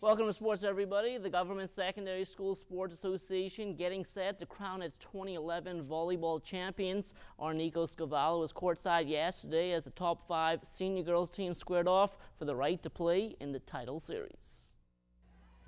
Welcome to sports, everybody. The Government Secondary School Sports Association getting set to crown its 2011 volleyball champions. Our Nico Scavella was courtside yesterday as the top 5 senior girls team squared off for the right to play in the title series.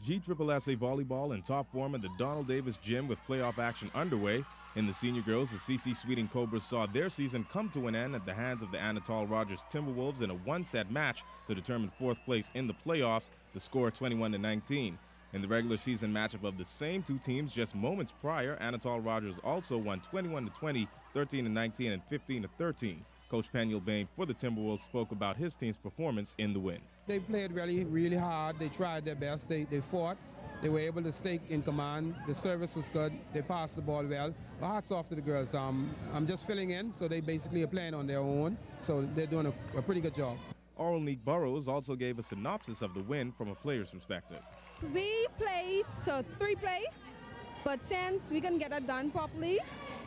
GSSA volleyball in top form at the Donald Davis Gym with playoff action underway. In the senior girls, the CC Sweeting Cobras saw their season come to an end at the hands of the Anatole Rogers Timberwolves in a one-set match to determine 4th place in the playoffs, the score 21-19. In the regular season matchup of the same two teams just moments prior, Anatole Rogers also won 21-20, 13-19, and 15-13. Coach Bain for the Timberwolves spoke about his team's performance in the win. They played really hard. They tried their best. They fought. They were able to stay in command. The service was good. They passed the ball well. But hats off to the girls. I'm just filling in, so they basically are playing on their own. So they're doing a pretty good job. Oral Neek Burrows also gave a synopsis of the win from a player's perspective. We played to 3 play, but since we couldn't get it done properly,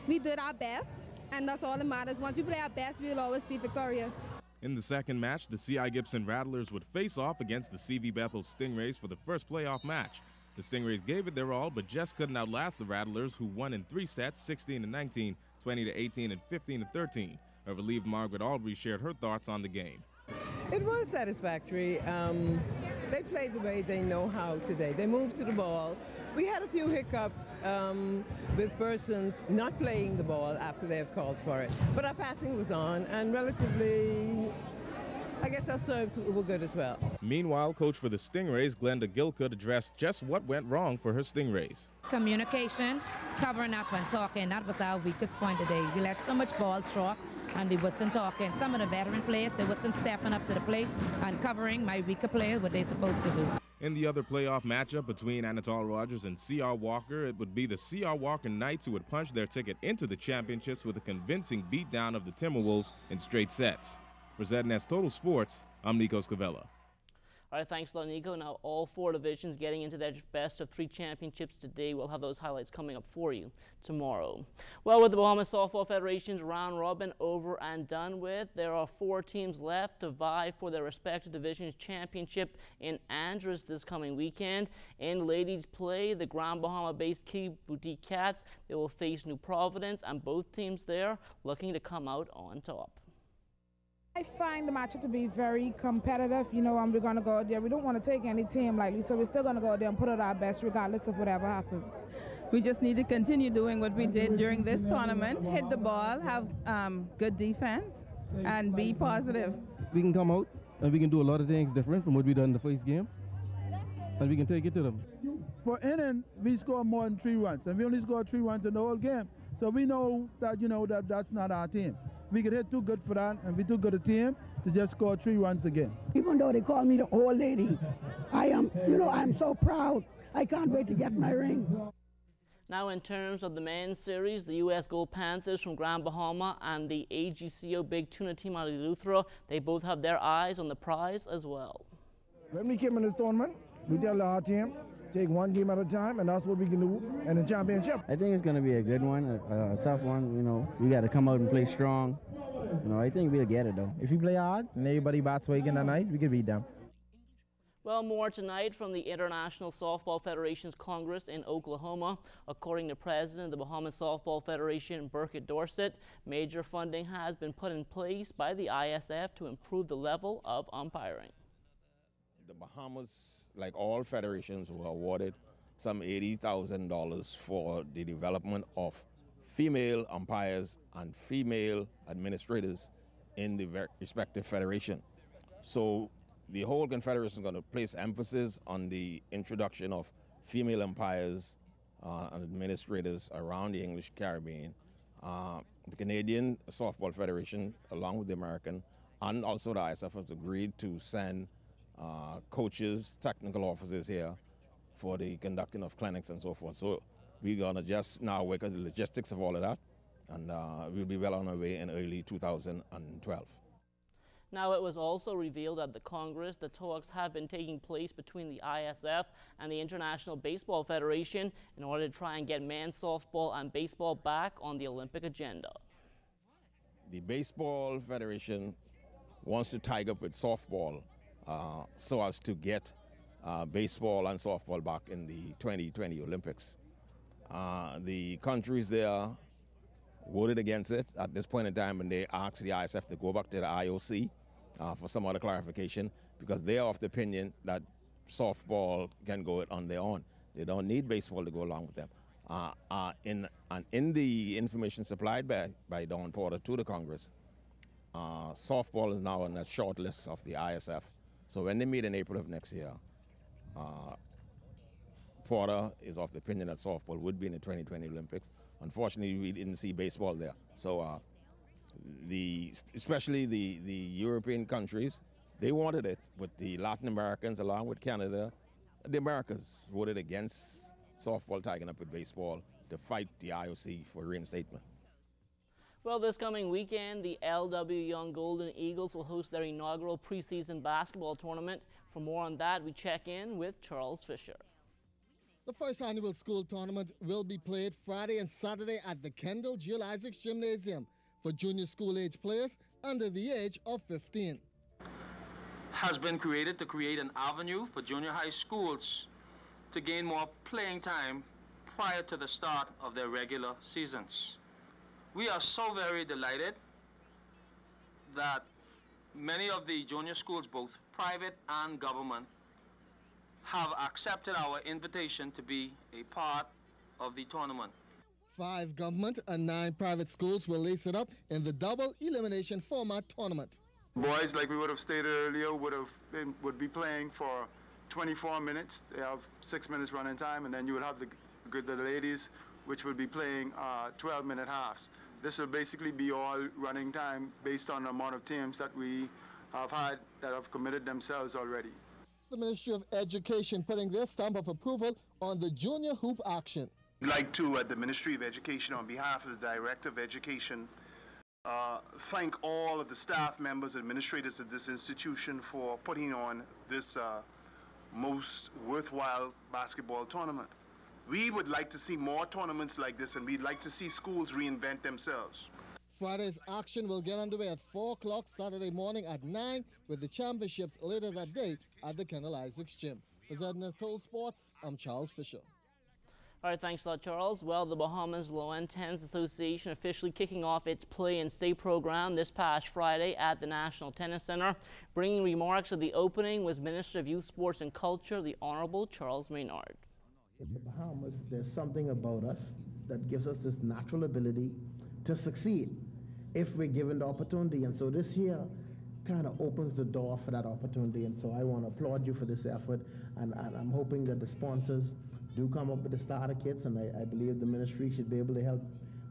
we did our best, and that's all that matters. Once we play our best, we'll always be victorious. In the second match, the C.I. Gibson Rattlers would face off against the C.V. Bethel Stingrays for the first playoff match. The Stingrays gave it their all, but just couldn't outlast the Rattlers, who won in 3 sets, 16-19, 20-18, and 15-13. A relieved Margaret Albury shared her thoughts on the game. It was satisfactory. They played the way they know how today. They moved to the ball. We had a few hiccups with persons not playing the ball after they have called for it. But our passing was on, and relatively, I guess our serves were good as well. Meanwhile, coach for the Stingrays, Glenda Gilcoot, addressed just what went wrong for her Stingrays. Communication, covering up and talking, that was our weakest point today. We let so much ball drop and we wasn't talking. Some of the veteran players, they wasn't stepping up to the plate and covering my weaker players what they're supposed to do. In the other playoff matchup between Anatole Rogers and C.R. Walker, it would be the C.R. Walker Knights who would punch their ticket into the championships with a convincing beatdown of the Timberwolves in straight sets. For ZNS Total Sports, I'm Nico Scavella. All right, thanks a lot, Nico. Now, all 4 divisions getting into their best of 3 championships today. We'll have those highlights coming up for you tomorrow. Well, with the Bahamas Softball Federation's round robin over and done with, there are 4 teams left to vie for their respective divisions championship in Andros this coming weekend. In ladies play, the Grand Bahama-based Key Boutique Katz, they will face New Providence, and both teams there looking to come out on top. I find the matchup to be very competitive. You know, we're going to go out there. We don't want to take any team lightly, so we're still going to go out there and put out our best regardless of whatever happens. We just need to continue doing what we did during this tournament, hit the ball, have good defense, and be positive. We can come out and we can do a lot of things different from what we done in the first game, and we can take it to them. For inning, we score more than 3 runs, and we only scored 3 runs in the whole game. So we know that, that's not our team. We could hit too good for that, and we too good a team to just score 3 runs again. Even though they call me the old lady, I am, I'm so proud. I can't wait to get my ring. Now, in terms of the men's series, the U.S. Gold Panthers from Grand Bahama and the AGCO Big Tuna team out of Eleuthera, they both have their eyes on the prize as well. When we came in this tournament, we tell our team, take 1 game at a time, and that's what we can do in the championship. I think it's going to be a good one, a tough one. We got to come out and play strong. I think we'll get it, though. If we play hard and everybody bats well again tonight, we can beat them. Well, more tonight from the International Softball Federation's Congress in Oklahoma. According to President of the Bahamas Softball Federation, Burkette Dorsette, major funding has been put in place by the ISF to improve the level of umpiring. The Bahamas, like all federations, were awarded some $80,000 for the development of female umpires and female administrators in the respective federation. So the whole confederation is going to place emphasis on the introduction of female umpires and administrators around the English Caribbean. The Canadian Softball Federation, along with the American, and also the ISF, has agreed to send coaches, technical officers here for the conducting of clinics and so forth. So we're going to just now work out the logistics of all of that, and we'll be well on our way in early 2012. Now, it was also revealed at the Congress that talks have been taking place between the ISF and the International Baseball Federation in order to try and get men's softball and baseball back on the Olympic agenda. The Baseball Federation wants to tie up with softball so as to get baseball and softball back in the 2020 Olympics. The countries there voted against it at this point in time, and they asked the ISF to go back to the IOC for some other clarification, because they are of the opinion that softball can go it on their own. They don't need baseball to go along with them. In the information supplied by Dawn Porter to the Congress, softball is now on that short list of the ISF. So when they meet in April of next year, Porter is of the opinion that softball would be in the 2020 Olympics. Unfortunately, we didn't see baseball there. So especially the European countries, they wanted it, but the Latin Americans, along with Canada, the Americas voted against softball taking up with baseball to fight the IOC for reinstatement. Well, this coming weekend, the LW Young Golden Eagles will host their inaugural preseason basketball tournament. For more on that, we check in with Charles Fisher. The first annual school tournament will be played Friday and Saturday at the Kendall Jill Isaacs Gymnasium for junior school age players under the age of 15. Has been created to create an avenue for junior high schools to gain more playing time prior to the start of their regular seasons. We are so very delighted that many of the junior schools, both private and government, have accepted our invitation to be a part of the tournament. 5 government and 9 private schools will lace it up in the double elimination format tournament. Boys, like we would have stated earlier, would be playing for 24 minutes. They have 6 minutes running time, and then you would have the ladies, which would be playing 12-minute halves. This will basically be all running time based on the amount of teams that we have had that have committed themselves already. The Ministry of Education putting their stamp of approval on the junior hoop action. I'd like to, at the Ministry of Education, on behalf of the Director of Education, thank all of the staff members, administrators of this institution for putting on this most worthwhile basketball tournament. We would like to see more tournaments like this, and we'd like to see schools reinvent themselves. Friday's action will get underway at 4 o'clock Saturday morning at 9, with the championships later that day at the Kendall Isaacs Gym. For ZNS Total Sports, I'm Charles Fisher. All right, thanks a lot, Charles. Well, the Bahamas Lawn Tennis Association officially kicking off its Play and Stay program this past Friday at the National Tennis Center. Bringing remarks at the opening was Minister of Youth, Sports and Culture, the Honorable Charles Maynard. In the Bahamas, there's something about us that gives us this natural ability to succeed if we're given the opportunity. And so this here kind of opens the door for that opportunity. And so I want to applaud you for this effort. And I'm hoping that the sponsors do come up with the starter kits, and I believe the ministry should be able to help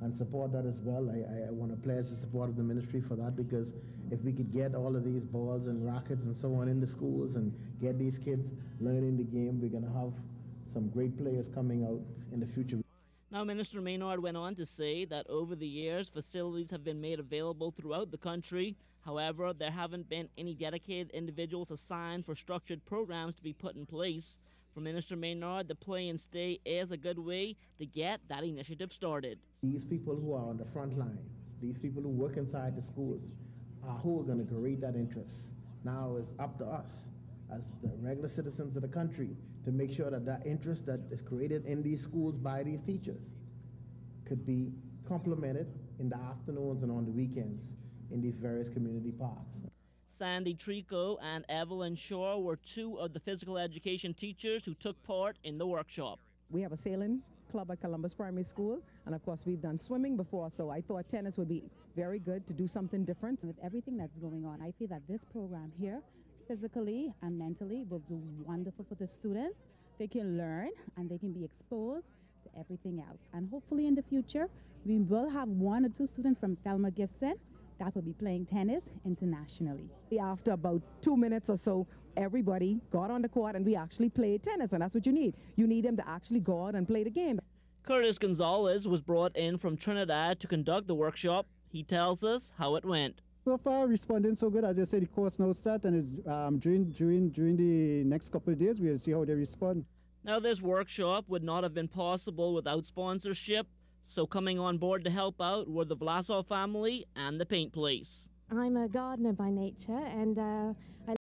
and support that as well. I want to pledge the support of the ministry for that, because if we could get all of these balls and rackets and so on in the schools and get these kids learning the game, we're going to have some great players coming out in the future. Now, Minister Maynard went on to say that over the years, facilities have been made available throughout the country. However, there haven't been any dedicated individuals assigned for structured programs to be put in place. For Minister Maynard, the Play and Stay is a good way to get that initiative started. These people who are on the front line, these people who work inside the schools, are who are going to create that interest. Now it's up to us as the regular citizens of the country to make sure that that interest that is created in these schools by these teachers could be complemented in the afternoons and on the weekends in these various community parks. Sandy Treco and Evelyn Shaw were 2 of the physical education teachers who took part in the workshop. We have a sailing club at Columbus Primary School, and of course we've done swimming before, so I thought tennis would be very good to do something different. With everything that's going on, I feel that this program here, physically and mentally, will do wonderful for the students. They can learn and they can be exposed to everything else. And hopefully in the future, we will have 1 or 2 students from Thelma, Gibson that will be playing tennis internationally. After about 2 minutes or so, everybody got on the court and we actually played tennis, and that's what you need. You need them to actually go out and play the game. Curtis Gonzalez was brought in from Trinidad to conduct the workshop. He tells us how it went. So far, responding so good. As I said, the course now start, and it's, during the next couple of days, we'll see how they respond. Now, this workshop would not have been possible without sponsorship. So coming on board to help out were the Vlasov family and the paint place. I'm a gardener by nature, and I